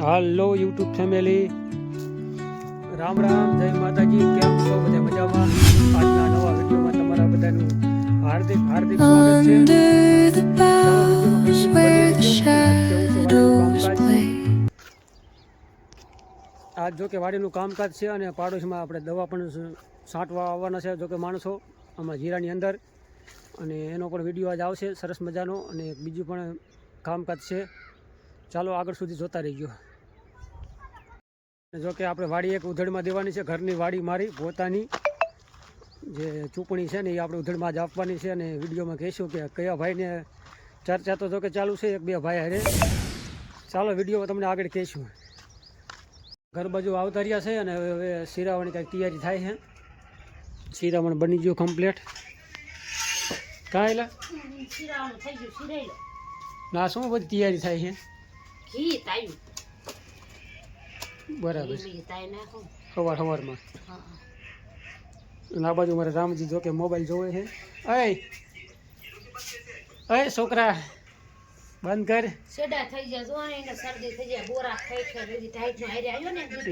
હાલો YouTube family, Ram Ram, જય માતાજી. કેમ છો બધા? મજામાં? આજના નવા વિડીયોમાં તમારા બધાનું હાર્દિક હાર્દિક સ્વાગત છે. આજ જો કે વાડીનું કામકાજ છે અને પાડોશમાં આપણે દવા પણ છાંટવા આવવાના છે જો કે માણસો આમાં જીરાની અંદર, અને એનો પણ વિડીયો આજ આવશે સરસ મજાનો. અને બીજું પણ કામકાજ છે, ચાલો આગળ સુધી જોતા રહીજો. જો કે આપણે વાડી એક ઉધડમાં દેવાની છે, ઘરની વાડી મારી પોતાની જે ચૂંટણી છે ને એ આપણે ઉધડમાં જ આપવાની છે. અને વિડીયોમાં કહીશું કે કયા ભાઈને ચર્ચા તો જો કે ચાલુ છે, એક બે ભાઈ હારે. ચાલો વિડીયોમાં તમને આગળ કહીશું. ઘર બાજુ આવતા રહ્યા છે અને હવે શિરાવાની કાંઈક તૈયારી થાય છે. શિરામણ બની ગયો કમ્પ્લીટ. કાં એલા ના શું બધી તૈયારી થાય છે? બરાબર, સવારમાં. આ બાજુ મારે રામજી જો કે મોબાઈલ જોવે છે. અય છોકરા બંધ કર.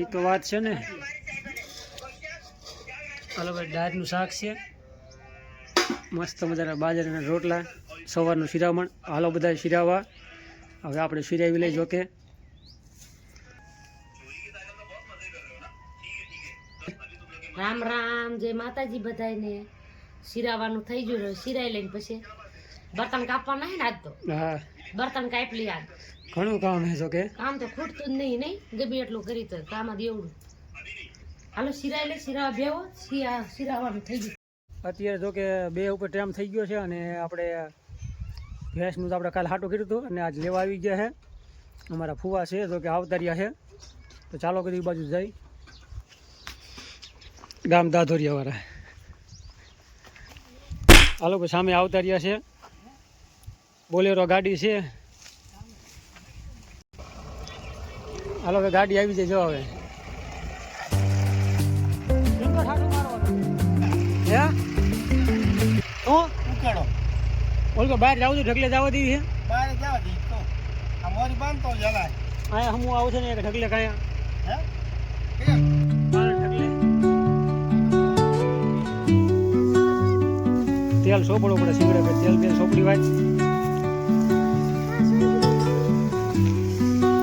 એ તો વાત છે ને. હાલો ભાઈ, દાળનું શાક છે, મસ્ત મજાના બાજરાના રોટલા, સવારનું શિરામણ. હાલો બધા શિરાવા. હવે આપણે શિરાવી લઈ. જોકે રામ રામ, જય માતાજી. બધાને શિરાવાનું થઈ ગયું, શિરાઈ લઈને પછી બર્તન કાપવાના હે ને. આજ તો હા, બર્તન કાપલી. આજ ઘણું કામ છે. જો કે કામ તો ખૂટતું જ નહીં ગમે એટલું કરી તો કામ જ એવડું. હાલો શિરાઈ લે, શિરાવા બેવો. શિરાવાનું થઈ ગયું. અત્યારે જો કે 2 ઉપર ટાઈમ થઈ ગયો છે અને આપણે ભેંસનું તો આપણે કાલે હાટું કર્યું હતું અને આજ લેવા આવી ગયા છે. અમારા ફુવા છે જો કે આવતા રહ્યા છે. તો ચાલો કદી બાજુ જઈ ગામ દાધોરિયા વાળા. આ લોકો સામે આવતા રહ્યા છે. બોલેરો ગાડી છે. હાલો હવે ગાડી આવી જાય. જો હવે ઓલો બહાર જાવ છું, ઢગલે જવા દેવી છે. અહીંયા હમું આવું છે ને ઢગલે કાંઈ તેલ સોપડવું પડે. સિગડે તેલ બેલ સોપડી વાય.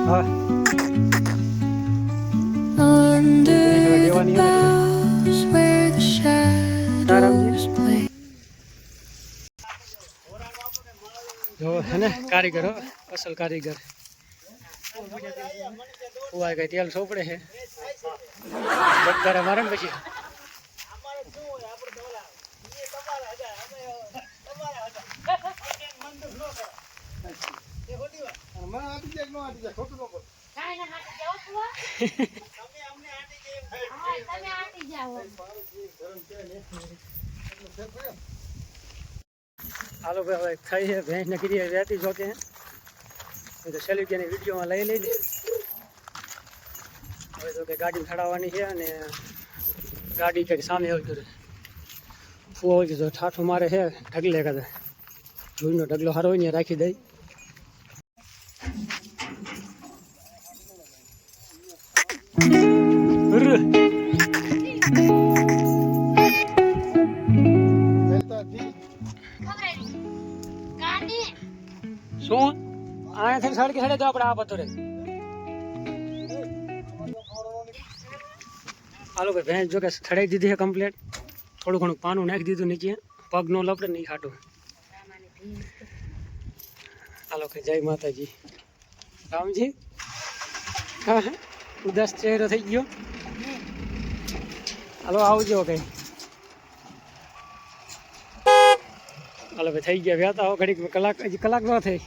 હા દેવાની જો હે ને કારીગરો, અસલ કારીગર. ઉવાય કઈ તેલ સોપડે છે બધા મારે ને પછી. હાલો ભાઈ, હવે થઈ છે ભેંસને કીધી રહેતી. જો કે તો સેલ્યુટિયાની વિડીયોમાં લઈ લઈ. હવે તો કે ગાડી ખડાવવાની છે અને ગાડી કંઈક સામે હોય તો ફૂવો હોય તો ઠાઠું મારે છે ઢગલે કદાચ. જોઈનો ઢગલો સારો હોય ને રાખી દઈ. શું આયાથી સડકી સડે તો આપણે આ પથ્થરે. હાલો ભાઈ, ભેંસ જો કે સડાઈ દીધી છે કમ્પ્લીટ. થોડું ઘણું પાનું નાખી દીધું નીચે, પગ નો લપડે નહીં ખાટું. હાલો કે જય માતાજી. રામજી હા હા, ઉદાસ ચહેરો થઈ ગયો. હાલો આવજો કઈ. હાલો ભાઈ, થઈ ગયા વ્યાતા હો ઘડીક. કલાક હજી કલાક ન થઈ.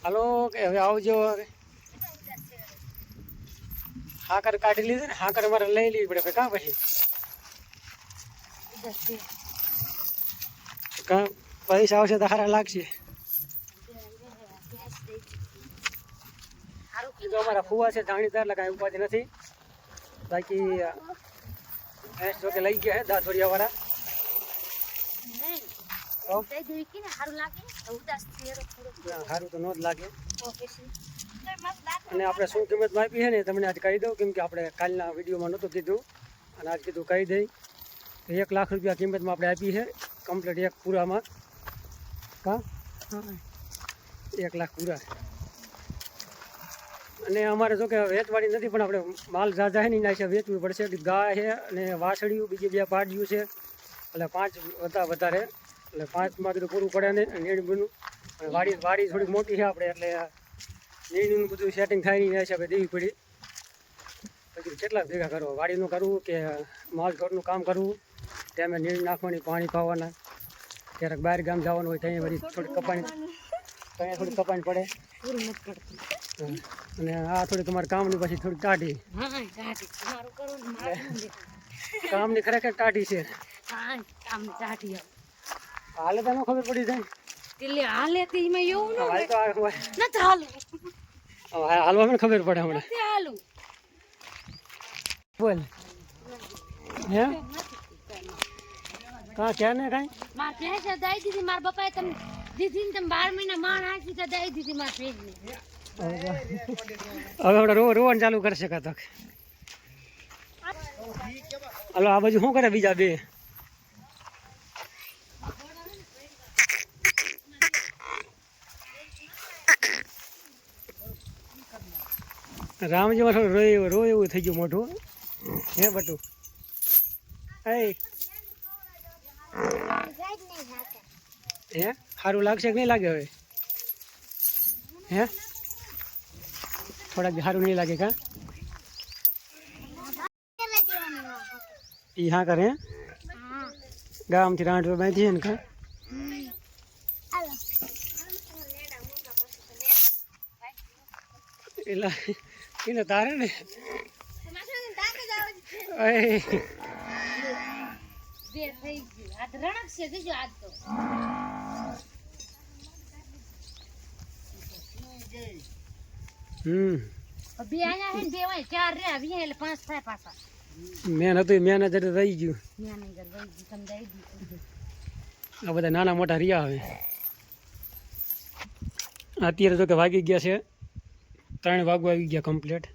હાલો કે હવે આવજો. હાકર કાઢી લીધી ને, હાકર મારે લઈ લેવી પડે કાં પછી કાં પૈસા આવશે તો સારા લાગશે. અમારા ફુવા છે જાણીતા, એટલે કાંઈ ઉપાધિ નથી. બાકી ભેંસ જો કે લઈ ગયા છે દાંતોડિયા વાળા. તો દઈ દેવી કે ને સારું લાગે ઉદાસ થયો થોડો સારું તો ન જ લાગે. પછી અને આપણે શું કિંમતમાં આપી છે ને તમને આજ કહી દઉં, કેમ કે આપણે કાલના વિડીયોમાં નહોતું કીધું અને આજ કીધું કહી દઈ. 1 લાખ રૂપિયા કિંમતમાં આપણે આપી છે કમ્પ્લીટ એક પૂરામાં. હા 1 લાખ પૂરા. અને અમારે જો કે વેચવાળી નથી, પણ આપણે માલ ઝાઝા છે ને એના હિસાબે વેચવું પડશે. ગાય છે અને વાસળીયું બીજી 2 પાડ્યું છે, એટલે 5 વધારે, એટલે 5માં કીધું પૂરું પડે નહીં. નીણબીનું વાડી થોડીક મોટી છે આપણે, એટલે નીણનું બધું સેટિંગ થાય નહીં એના હિસાબે દેવી પડી. પછી કેટલા ભેગા કરવા, વાડીનું કરવું કે માલ ઢોરનું કામ કરવું, ટાઈમે નીણ નાખવાની, પાણી પાવાના, ક્યારેક બહાર ગામ જવાનું હોય ત્યાં વળી થોડીક કપાણી પડે. પૂરું નથી પડતું. અને આ થોડી તમારે કામની પછી થોડીક ટાઢી. હા ટાઢી મારું કરું ને મારું કામની ખરેખર ટાઢી છે. હા કામ ટાઢી હાલે તો ખબર પડી જાય. એટલે હાલે તે એમાં એવું ન હાલ તો નથી હાલું હાલવા મને ખબર પડે હમણાં. નથી હાલું બોલ હે કાં ક્યાં ને કાંઈ માર ભેંસ દઈ દીધી મારા પપ્પાએ તમે દીધી ને તમે 12 મહિના માણ હાંકી તો દઈ દીધી મારા ભેંસને. હવે આપણે રોવાનું ચાલુ કરશે કાં તો. હાલો આ બાજુ શું કરે બીજા 2? રામજીમાં થોડું રોય એવું થઈ ગયું મોઢું. હે બટુ હે સારું લાગશે કે નહીં લાગે હવે? હે થોડાક સારું નહીં લાગે કા? ઈ હા કરે ગામથી રાંડવા બાંધીએ ને કા? એટલે એને તારે ને બે થઈ ગયું આજ રણક છે જોજો આજ તો. બે આયા હે ને 2 હોય 4 રે 20 એટલે 5 થાય પાછા. મેન હતું મેનેજર રહી ગયું. મેનેજર વઈ ગયું તમે દઈ દીધું. આ બધા નાના મોટા રહ્યા હવે. અત્યારે જો કે વાગી ગયા છે 3 વાગવા આવી ગયા કમ્પ્લીટ.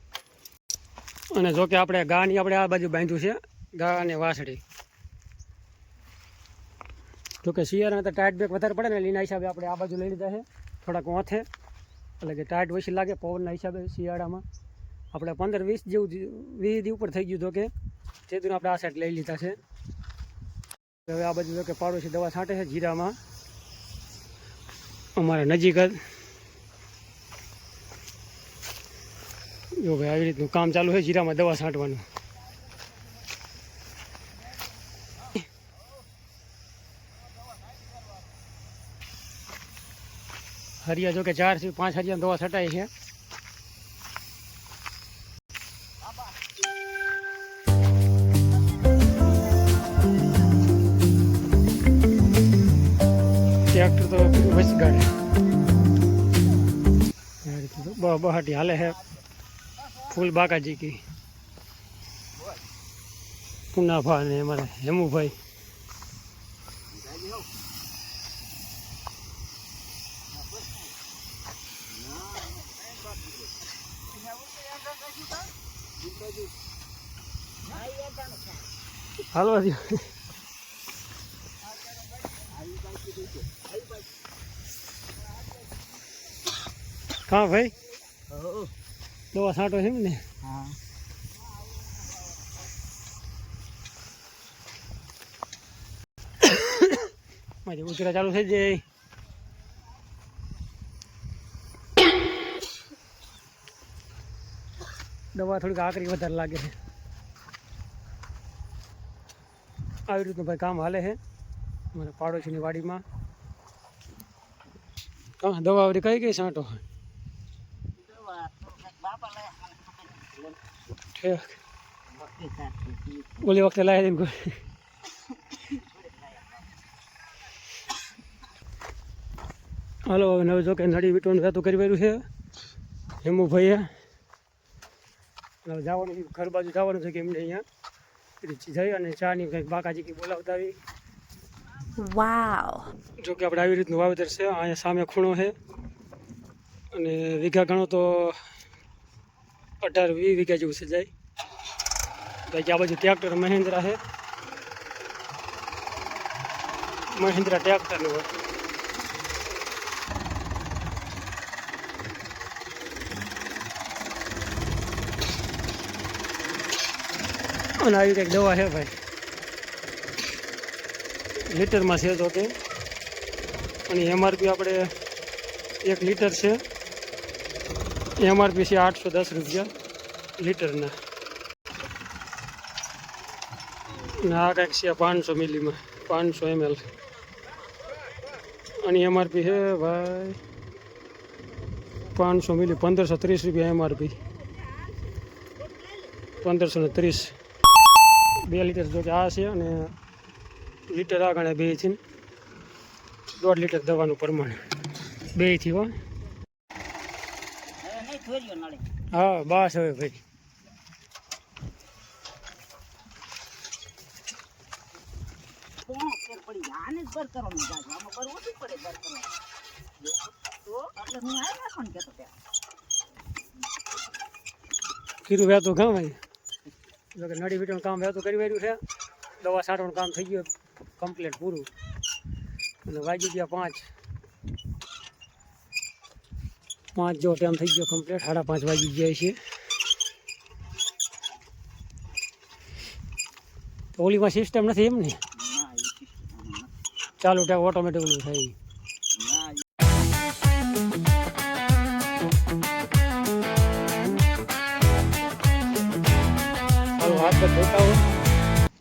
અને જો કે આપણે ગાની આપણે આ બાજુ બાંધ્યું છે, ગા અને વાસળી. જો કે શિયાળાને તો ટાઈટ બેગ વધારે પડે ને એના હિસાબે આપણે આ બાજુ લઈ લીધા છે થોડાક ઓથે, એટલે કે ટાઈટ ઓછી લાગે પવનના હિસાબે. શિયાળામાં આપણે 15-20 જેવું 20 દી ઉપર થઈ ગયું. તો કે તેથી આપણે આ સાઈડ લઈ લીધા છે. હવે આ બાજુ જો કે પાડોશી દવા છાંટે છે જીરામાં અમારે નજીક જ. જો ભાઈ આવી રીતનું કામ ચાલુ છે જીરામાં દવા છાંટવાનું. હરિયા જો કે 4 થી 5 હરિયા દવા છટાઈ છે. ટ્રેક્ટર તો વસગાડે બહાટી હાલે છે. ફૂલ બાકાજી કી પુનાભા ને અમારે હેમુભાઈ. હાલો હા ભાઈ દવા છાંટો છે ને? મારી ઉતરા ચાલુ થઈ જાય. દવા થોડીક આકરી વધારે લાગે છે. આવી રીતનું ભાઈ કામ હાલે છે મારા પાડોશીની વાડીમાં. હા દવા આવડી કઈ કઈ છાંટો? ઓલી વખતે લાવી દે હાલો હવે નવે જો કે નડી વીટવાનું વાતું કરી રહ્યું છે હેમુભાઈએ. હવે જવાનું ઘર બાજુ જવાનું છે કે એમને અહીંયા જઈ અને ચાની કંઈક બાકાજી કંઈક બોલાવતા આવી વાવ. જો કે આપણે આવી રીતનું વાવેતર છે. અહીંયા સામે ખૂણો છે અને વીઘા ગણો તો 18-20 વીઘા જેવું છે જાય. બાકી આ બાજુ ટ્રેક્ટર મહિન્દ્રા છે, મહિન્દ્રા ટ્રેક્ટરનું હોય. અને આવી કંઈક દવા છે ભાઈ, લીટરમાં છે તો કે. અને એમઆરપી આપણે 1 લીટર છે, એમઆરપી છે 810 રૂપિયા લીટરના. અને આ કંઈક છે 500 મિલીમાં 500 ml. અને એમઆરપી છે ભાઈ 500 મિલી 1530 રૂપિયા એમઆરપી, 1530. 2 લીટર જો કે આ છે અને લીટર આ ગણે 2 થી 1.5 લીટર દવાનું પ્રમાણ 2 થી. હો હા બસ હવે ભાઈ. કીધું વહેતું કામ ભાઈ, જો કે નડી વીટનું કામ વહેતું કરી વાર્યું છે. દવા છાંટવાનું કામ થઈ ગયું કમ્પ્લીટ પૂરું. અને વાગી ગયા 5 જેવો ટાઈમ થઈ ગયો કમ્પ્લીટ. 5:30 વાગી ગયા છે. તો ઓલીમાં સિસ્ટમ નથી એમ ને, ચાલુ ટાઈમ ઓટોમેટિક ઓલું થાય. હાથ પર ધોતા હોય.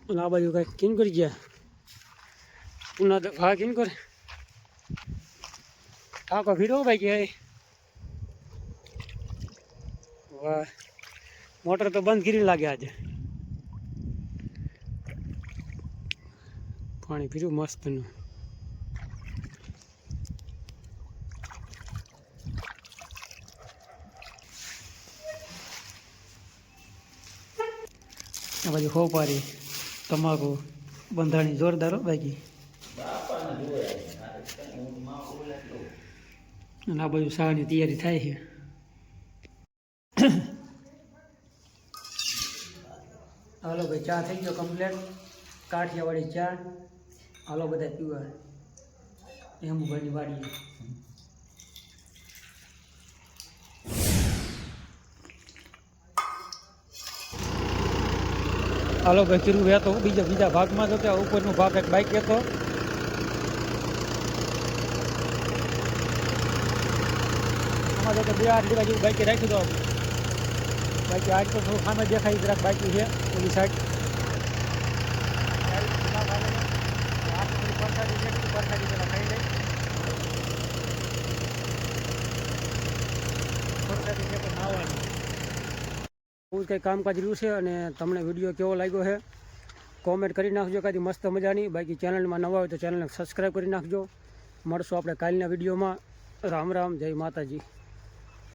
અને આ બાજુ કાંઈક કિન કરી ગયા પુના હા કિન કરે ઠાકો ભીડો ભાઈ કે. વાહ, મોટર તો બંધ કરી લાગે આજે. પાણી પીરું મસ્તનું. આ બાજુ ખોપારી તમાકુ બંધાણી જોરદાર બાકી. અને આ બાજુ શાળાની તૈયારી થાય છે. હાલો ભાઈ, ચા થઈ ગયો કમ્પ્લેટ, કાઠિયાવાડી ચા. હાલો બધા પીવા હેમુભાઈની વાડીએ. હાલો ભાઈ, કીરું વહેતો બીજા ભાગમાં તો કે ઉપરનો ભાગ એક બાઈક હતો. આમાં તો 2 વીઘા જેવું બાઈકે રાખ્યું તો બાકી આજ તો થોડું સામે દેખાય જરાક બાકી છે ઓલી સાઈડ. બહુ કંઈ કામકાજ રહ્યું છે. અને તમને વિડીયો કેવો લાગ્યો છે કોમેન્ટ કરી નાખજો, કાંઈ મસ્ત મજાની. બાકી ચેનલમાં નવા હોય તો ચેનલને સબસ્ક્રાઈબ કરી નાખજો. મળશું આપણે કાલના વિડીયોમાં. રામ રામ, જય માતાજી.